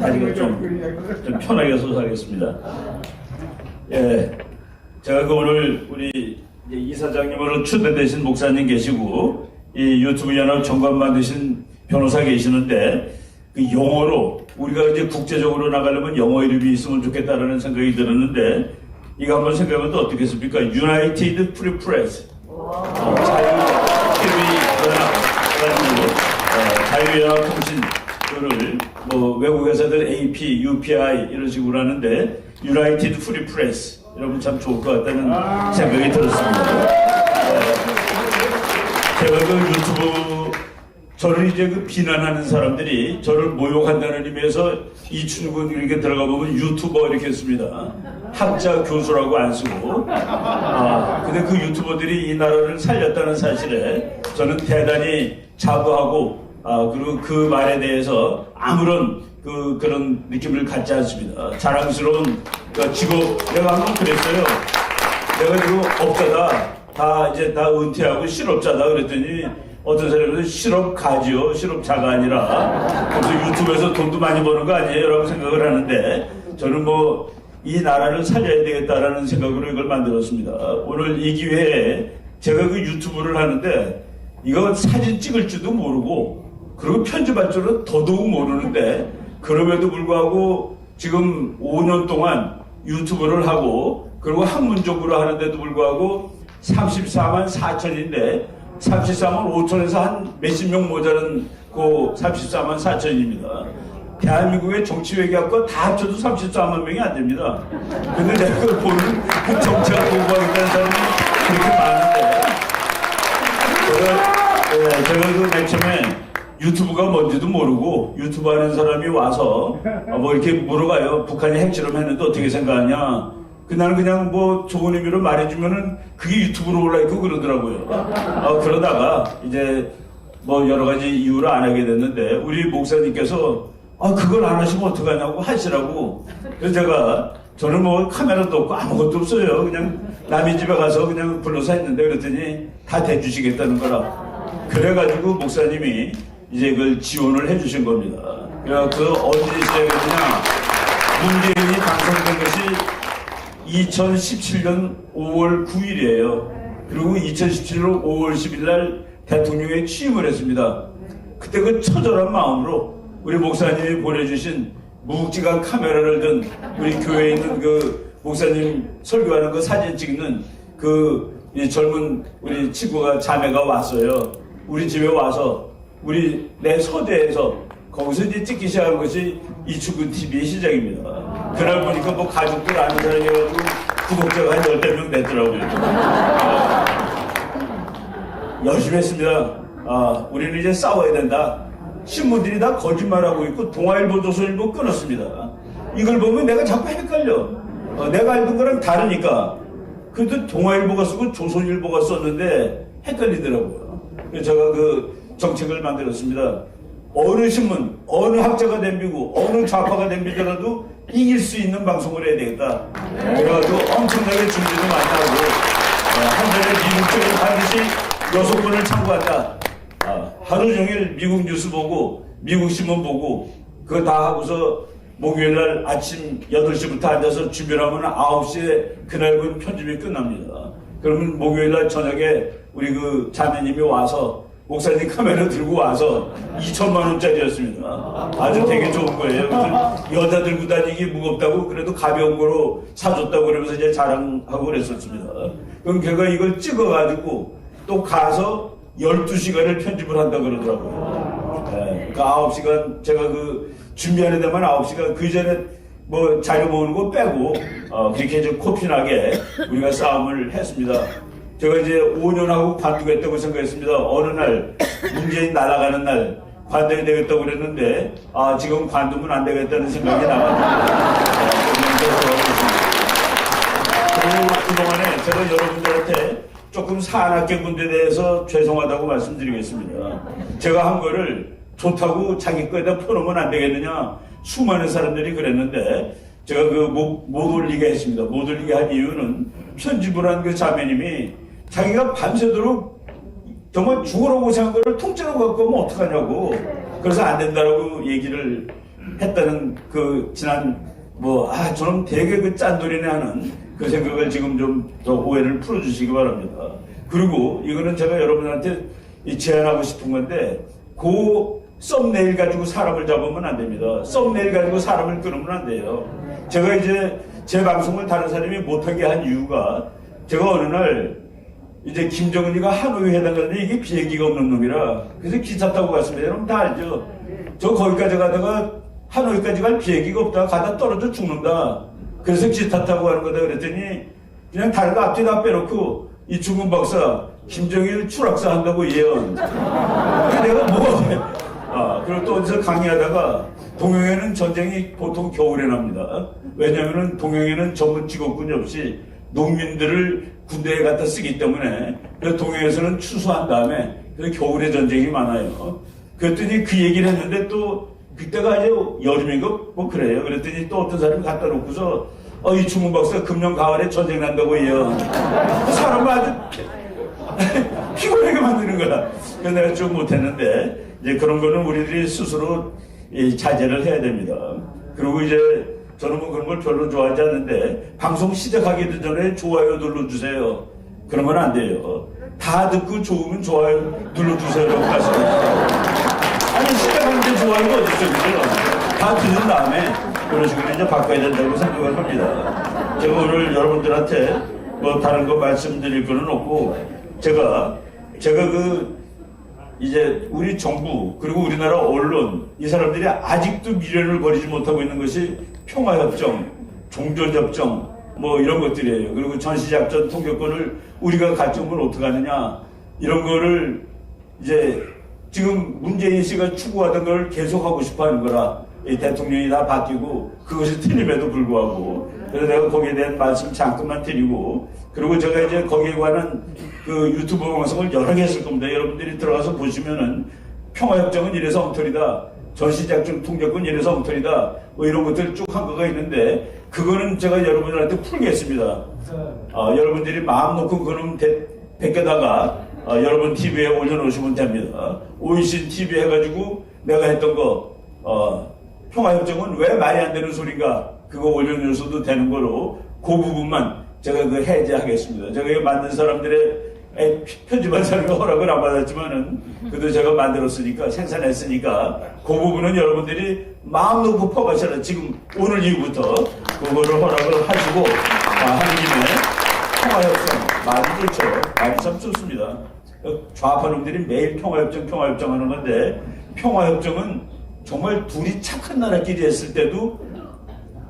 다리가 좀 편하게 서서 하겠습니다. 예, 제가 그 오늘 우리 이사장님으로 추대되신 목사님 계시고 이 유튜브 연합 정관만 되신 변호사 계시는데 그 영어로 우리가 이제 국제적으로 나가려면 영어 이름이 있으면 좋겠다라는 생각이 들었는데 이거 한번 생각해보면 또 어떻겠습니까? United Free Press 자유연합 통신을 뭐 외국 회사들 AP, UPI 이런 식으로 하는데 United Free Press 여러분 참 좋을 것 같다는 생각이 들었습니다. 제가 그 유튜브 저를 이제 그 비난하는 사람들이 저를 모욕한다는 의미에서 이춘근 이렇게 들어가 보면 유튜버 이렇게 했습니다. 학자 교수라고 안 쓰고. 근데 그 유튜버들이 이 나라를 살렸다는 사실에 저는 대단히 자부하고 그리고 그 말에 대해서 아무런 그런 느낌을 갖지 않습니다. 자랑스러운 직업 내가 한번 그랬어요. 내가 지금 업자다. 이제 다 은퇴하고 실업자다 그랬더니 어떤 사람은 실업가지요, 실업자가 아니라 그래서 유튜브에서 돈도 많이 버는 거 아니에요? 라고 생각을 하는데 저는 뭐 이 나라를 살려야 되겠다라는 생각으로 이걸 만들었습니다. 오늘 이 기회에 제가 그 유튜브를 하는데 이거 사진 찍을 줄도 모르고 그리고 편집할 줄은 더더욱 모르는데 그럼에도 불구하고 지금 5년 동안 유튜브를 하고 그리고 학문적으로 하는데도 불구하고 34만 4천인데 34만 5천에서 한 몇십 명 모자란 그 34만 4천입니다. 대한민국의 정치외교학과 다 합쳐도 34만 명이 안 됩니다. 근데 내가 그걸 보는 그 정치학 공부하겠다는 사람이 그렇게 많은데 제가 그 맨 처음에 유튜브가 뭔지도 모르고 유튜브 하는 사람이 와서 뭐 이렇게 물어봐요. 북한이 핵실험했는데 어떻게 생각하냐. 나는 그냥 뭐 좋은 의미로 말해주면은 그게 유튜브로 올라있고 그러더라고요. 그러다가 이제 뭐 여러 가지 이유로 안 하게 됐는데 우리 목사님께서 그걸 안 하시면 어떡하냐고 하시라고. 그래서 저는 뭐 카메라도 없고 아무것도 없어요. 그냥 남의 집에 가서 그냥 불러서 했는데 그랬더니 다 대주시겠다는 거라. 그래가지고 목사님이 이제 그걸 지원을 해주신 겁니다. 그래서 그 언제 시작했느냐. 문재인이 당선된 것이 2017년 5월 9일이에요. 그리고 2017년 5월 10일 날 대통령에 취임을 했습니다. 그때 그 처절한 마음으로 우리 목사님이 보내주신 무국지간 카메라를 든 우리 교회에 있는 그 목사님 설교하는 그 사진 찍는 그 젊은 우리 친구가 자매가 왔어요. 우리 집에 와서 내 서대에서 거기서 이제 찍기 시작한 것이 이춘근 TV의 시작입니다. 그날 보니까 뭐 가족들 아는 사람이 해가지고 구독자가 한 10명 됐더라고요. 열심히 했습니다. 우리는 이제 싸워야 된다. 신문들이 다 거짓말하고 있고 동아일보, 조선일보 끊었습니다. 이걸 보면 내가 자꾸 헷갈려. 내가 알던 거랑 다르니까. 그래도 동아일보가 쓰고 조선일보가 썼는데 헷갈리더라고요. 그래서 제가 그 정책을 만들었습니다. 어느 신문, 어느 학자가 덤비고 어느 좌파가 덤비더라도 이길 수 있는 방송을 해야 되겠다. 그래가지고 엄청나게 준비도 많이 하고 한 번에 미국 쪽을 반드시 6번을 참고한다. 하루 종일 미국 뉴스 보고 미국 신문 보고 그거 다 하고서 목요일날 아침 8시부터 앉아서 준비를 하면 9시에 그날은 편집이 끝납니다. 그러면 목요일날 저녁에 우리 그 자매님이 와서 목사님 카메라 들고 와서 2천만 원짜리였습니다. 아주 되게 좋은 거예요. 여자 들고 다니기 무겁다고 그래도 가벼운 거로 사줬다고 그러면서 이제 자랑하고 그랬었습니다. 그럼 걔가 이걸 찍어가지고 또 가서 12시간을 편집을 한다고 그러더라고요. 그 9시간 제가 그 준비하는 데만 9시간 그 전에 뭐 자료 모으는 거 빼고 그렇게 좀 코피나게 우리가 싸움을 했습니다. 제가 이제 5년 하고 관두겠다고 생각했습니다. 어느 날 문재인 날아가는 날 관둬야 되겠다고 그랬는데 지금 관두면 안 되겠다는 생각이 나가지고 그리고 그동안에 제가 여러분들한테 조금 사납게 문제에 대해서 죄송하다고 말씀드리겠습니다. 제가 한 거를 좋다고 자기 거에다 퍼놓으면 안 되겠느냐 수많은 사람들이 그랬는데 제가 그 못 올리게 했습니다. 못 올리게 한 이유는 편집을 한 그 자매님이 자기가 밤새도록 정말 죽으라고 생각한 거를 통째로 갖고 오면 어떡하냐고 그래서 안 된다라고 얘기를 했다는 그 지난 저는 되게 그 짠돌이네 하는 그 생각을 지금 좀 더 오해를 풀어주시기 바랍니다. 그리고 이거는 제가 여러분한테 제안하고 싶은 건데 그 썸네일 가지고 사람을 잡으면 안 됩니다. 썸네일 가지고 사람을 끊으면 안 돼요. 제가 이제 제 방송을 다른 사람이 못하게 한 이유가 제가 어느 날 이제 김정은이가 하노이 회담 갔는데 이게 비행기가 없는 놈이라 그래서 기차 타고 갔습니다. 여러분 다 알죠? 저 거기까지 가다가 하노이까지 갈 비행기가 없다. 가다 떨어져 죽는다. 그래서 기차 타고 가는 거다 그랬더니 그냥 다른 거 앞뒤 다 빼놓고 이 죽은 박사 김정일 추락사 한다고 예언. 내가 그리고 또 어디서 강의하다가 동영에는 전쟁이 보통 겨울에 납니다. 왜냐하면 동영에는 전문 직업군이 없이 농민들을 군대에 갖다 쓰기 때문에 그래서 동영에서는 추수한 다음에 그래서 겨울에 전쟁이 많아요. 그랬더니 그 얘기를 했는데 또 그때가 이제 여름인가 그래요. 그랬더니 또 어떤 사람이 갖다 놓고서 이 주문 박사 금년 가을에 전쟁 난다고 해요. 사람을 아주 피곤하게 만드는 거야. 그래서 내가 좀 못했는데 이제 그런 거는 우리들이 스스로 자제를 해야 됩니다. 그리고 이제 저는 그런 걸 별로 좋아하지 않는데 방송 시작하기도 전에 좋아요 눌러주세요. 그런 건 안 돼요. 다 듣고 좋으면 좋아요 눌러주세요라고 말씀하시죠. 아니 시작하는데 좋아요가 어딨어 그죠? 다 들은 다음에 그런 식으로 이제 바꿔야 된다고 생각을 합니다. 제가 오늘 여러분들한테 다른 거 말씀드릴 거는 없고 제가 이제 우리 정부 그리고 우리나라 언론 이 사람들이 아직도 미련을 버리지 못하고 있는 것이 평화협정, 종전협정 이런 것들이에요. 그리고 전시작전 통역권을 우리가 가져오면 어떻게 하느냐 이런 거를 이제 지금 문재인 씨가 추구하던 걸 계속하고 싶어 하는 거라 이 대통령이 다 바뀌고 그것이 틀림에도 불구하고 그래서 내가 거기에 대한 말씀 잠깐만 드리고 그리고 제가 이제 거기에 관한 그 유튜브 방송을 여러 개 했을 겁니다. 여러분들이 들어가서 보시면은 평화협정은 이래서 엉터리다. 전시작전 통역은 이래서 엉터리다. 이런 것들 쭉 한 거가 있는데 그거는 제가 여러분들한테 풀겠습니다. 여러분들이 마음 놓고 그거는 베껴다가 여러분 TV에 올려놓으시면 됩니다. OECD TV 해가지고 내가 했던 거 평화협정은 왜 말이 안 되는 소린가 그거 올려놓으셔도 되는 거로 그 부분만 제가 그 해제하겠습니다. 제가 이거 만든 사람들의 편집한 사람이 허락을 안 받았지만은 그래도 제가 만들었으니까 생산했으니까 그 부분은 여러분들이 마음 놓고 퍼가셔라. 지금 오늘 이후부터 그거를 허락을 하시고 하는 김에 평화협정 말이 좋죠. 말이 참 좋습니다. 좌파 놈들이 매일 평화협정 하는 건데 평화협정은 정말 둘이 착한 나라끼리 했을 때도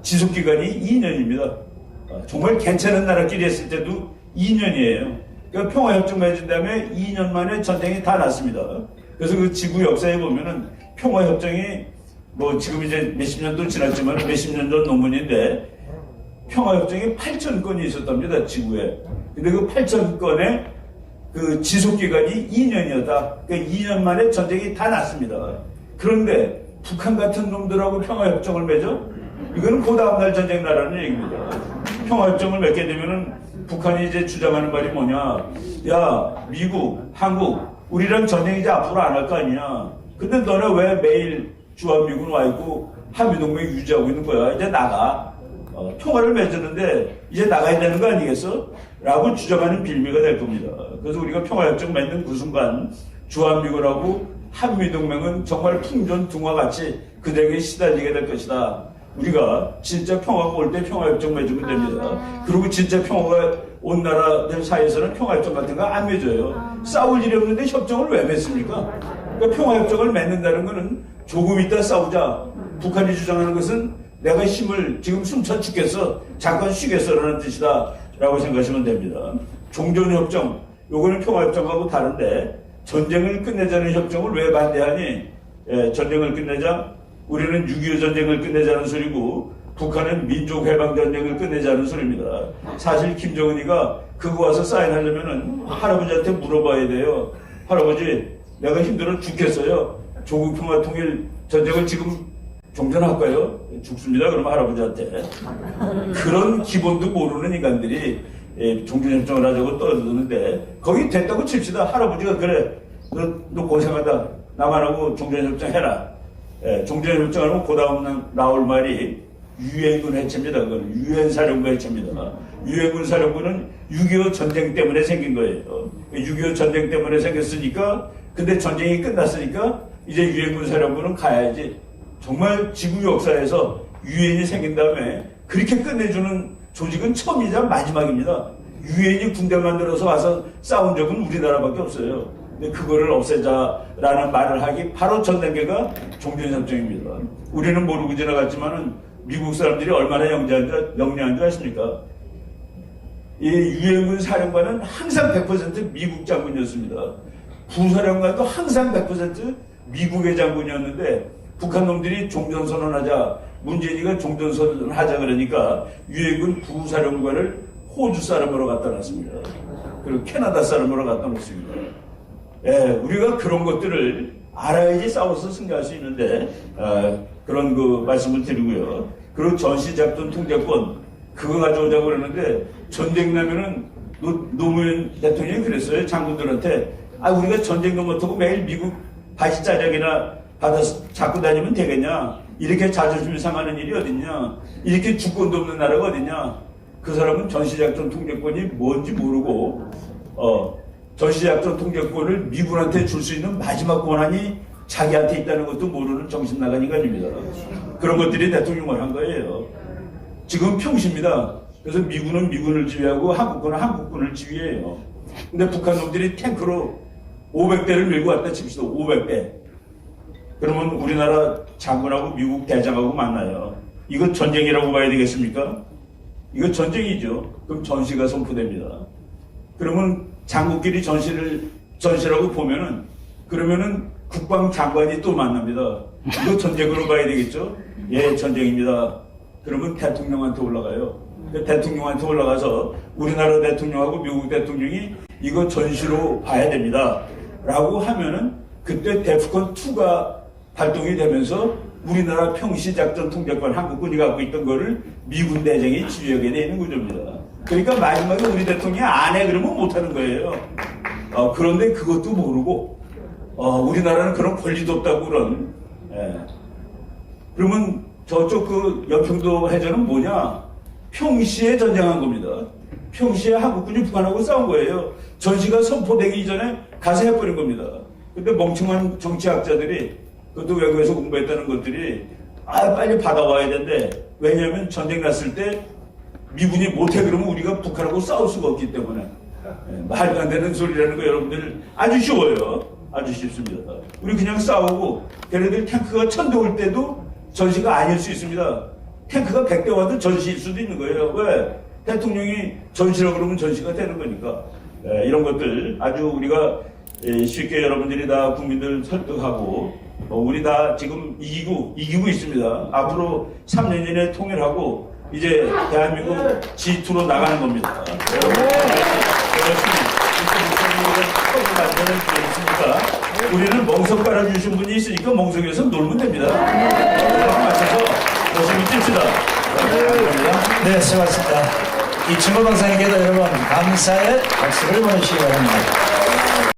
지속기간이 2년입니다. 정말 괜찮은 나라끼리 했을 때도 2년이에요. 그러니까 평화협정 맺은 다음에 2년 만에 전쟁이 다 났습니다. 그래서 그 지구 역사에 보면은 평화협정이 지금 이제 몇십 년도 지났지만 몇십 년 전 논문인데 평화협정이 8,000건이 있었답니다. 지구에. 근데 그 8,000건의 그 지속기간이 2년이었다. 그러니까 2년 만에 전쟁이 다 났습니다. 그런데 북한 같은 놈들하고 평화협정을 맺어? 이거는 그 다음날 전쟁 나라는 얘기입니다. 평화협정을 맺게 되면은 북한이 이제 주장하는 말이 뭐냐. 야, 미국, 한국, 우리랑 전쟁 이제 앞으로 안 할 거 아니냐. 근데 너네 왜 매일 주한미군 와 있고 한미동맹 유지하고 있는 거야. 이제 나가. 통화를 맺었는데 이제 나가야 되는 거 아니겠어? 라고 주장하는 빌미가 될 겁니다. 그래서 우리가 평화협정 맺는 그 순간 주한미군하고 한미동맹은 정말 풍전등화같이 그들에게 시달리게 될 것이다. 우리가 진짜 평화가 올 때 평화협정 맺으면 됩니다. 그리고 진짜 평화가 온 나라들 사이에서는 평화협정 같은 거 안 맺어요. 싸울 일이 없는데 협정을 왜 맺습니까? 그러니까 평화협정을 맺는다는 것은 조금 이따 싸우자. 북한이 주장하는 것은 내가 힘을 지금 숨차 죽겠어. 잠깐 쉬겠어라는 뜻이다. 라고 생각하시면 됩니다. 종전협정, 요거는 평화협정하고 다른데 전쟁을 끝내자는 협정을 왜 반대하니? 전쟁을 끝내자? 우리는 6.25 전쟁을 끝내자는 소리고 북한은 민족해방전쟁을 끝내자는 소리입니다. 사실 김정은이가 그거 와서 사인하려면은 할아버지한테 물어봐야 돼요. 할아버지, 내가 힘들어 죽겠어요. 조국평화통일 전쟁을 지금 종전할까요? 죽습니다. 그러면 할아버지한테. 그런 기본도 모르는 인간들이 종전협정을 하자고 떠드는데 거기 됐다고 칩시다. 할아버지가 그래. 너 고생하다. 나만 하고 종전협정 해라. 종전협정하면 그 다음 나올 말이 유엔군 해체입니다. 그건 유엔 사령부 해체입니다. 유엔군 사령부는 6.25 전쟁 때문에 생긴 거예요. 6.25 전쟁 때문에 생겼으니까, 근데 전쟁이 끝났으니까 이제 유엔군 사령부는 가야지. 정말 지구 역사에서 유엔이 생긴 다음에 그렇게 끝내주는 조직은 처음이자 마지막입니다. 유엔이 군대 만들어서 와서 싸운 적은 우리나라밖에 없어요. 근데 그거를 없애자라는 말을 하기 바로 전 단계가 종전협정입니다. 우리는 모르고 지나갔지만은 미국 사람들이 얼마나 영리한 줄 아십니까? 이 유엔군 사령관은 항상 100% 미국 장군이었습니다. 부사령관도 항상 100% 미국의 장군이었는데 북한 놈들이 종전선언하자, 문재인이가 종전선언하자 그러니까 유엔군 부사령관을 호주 사람으로 갖다 놨습니다. 그리고 캐나다 사람으로 갖다 놓습니다. 우리가 그런 것들을 알아야지 싸워서 승리할 수 있는데, 그런 그 말씀을 드리고요. 그리고 전시작전 통제권, 그거 가져오자고 그러는데, 전쟁 나면은 노무현 대통령이 그랬어요. 장군들한테. 우리가 전쟁도 못하고 매일 미국 바지 짜장이나 받아서 잡고 다니면 되겠냐? 이렇게 자존심이 상하는 일이 어딨냐? 이렇게 주권도 없는 나라가 어딨냐? 그 사람은 전시작전 통제권이 뭔지 모르고, 전시작전 통제권을 미군한테 줄 수 있는 마지막 권한이 자기한테 있다는 것도 모르는 정신나간 인간입니다. 그런 것들이 대통령을 한 거예요. 지금 평시입니다. 그래서 미군은 미군을 지휘하고 한국군은 한국군을 지휘해요. 근데 북한 놈들이 탱크로 500대를 밀고 왔다 칩시다. 500대. 그러면 우리나라 장군하고 미국 대장하고 만나요. 이거 전쟁이라고 봐야 되겠습니까? 이거 전쟁이죠. 그럼 전시가 선포됩니다. 그러면 장군끼리 전시라고 보면은, 그러면은 국방장관이 또 만납니다. 이거 전쟁으로 봐야 되겠죠? 예, 전쟁입니다. 그러면 대통령한테 올라가요. 대통령한테 올라가서 우리나라 대통령하고 미국 대통령이 이거 전시로 봐야 됩니다. 라고 하면은 그때 데프콘2가 발동이 되면서 우리나라 평시작전 통제권 한국군이 갖고 있던 거를 미군 대장이 지휘하게 되는 구조입니다. 그러니까 마지막에 우리 대통령이 안 해 그러면 못하는 거예요. 그런데 그것도 모르고 우리나라는 그런 권리도 없다고 그런. 그러면 저쪽 그 연평도 해전은 뭐냐? 평시에 전쟁한 겁니다. 평시에 한국군이 북한하고 싸운 거예요. 전시가 선포되기 이전에 가서 해버린 겁니다. 근데 멍청한 정치학자들이, 그것도 외국에서 공부했다는 것들이 빨리 받아와야 된대. 왜냐하면 전쟁 났을 때 미군이 못해 그러면 우리가 북한하고 싸울 수가 없기 때문에. 말도 안 되는 소리라는 거 여러분들 아주 쉬워요. 아주 쉽습니다. 우리 그냥 싸우고 걔네들 탱크가 1000대 올 때도 전시가 아닐 수 있습니다. 탱크가 100대 와도 전시일 수도 있는 거예요. 왜? 대통령이 전시라고 그러면 전시가 되는 거니까. 이런 것들 아주 우리가 쉽게 여러분들이 다 국민들 설득하고, 우리 다 지금 이기고 있습니다. 앞으로 3년 이내 통일하고 이제 대한민국 G2로 나가는 겁니다. 우리는 멍석 깔아주신 분이 있으니까 멍석에서 놀면 됩니다. 맞춰서 열심히 찝시다. 감사합니다. 네, 수고하셨습니다. 이충호 박사님께도 여러분 감사의 박수를 보내주시기 바랍니다.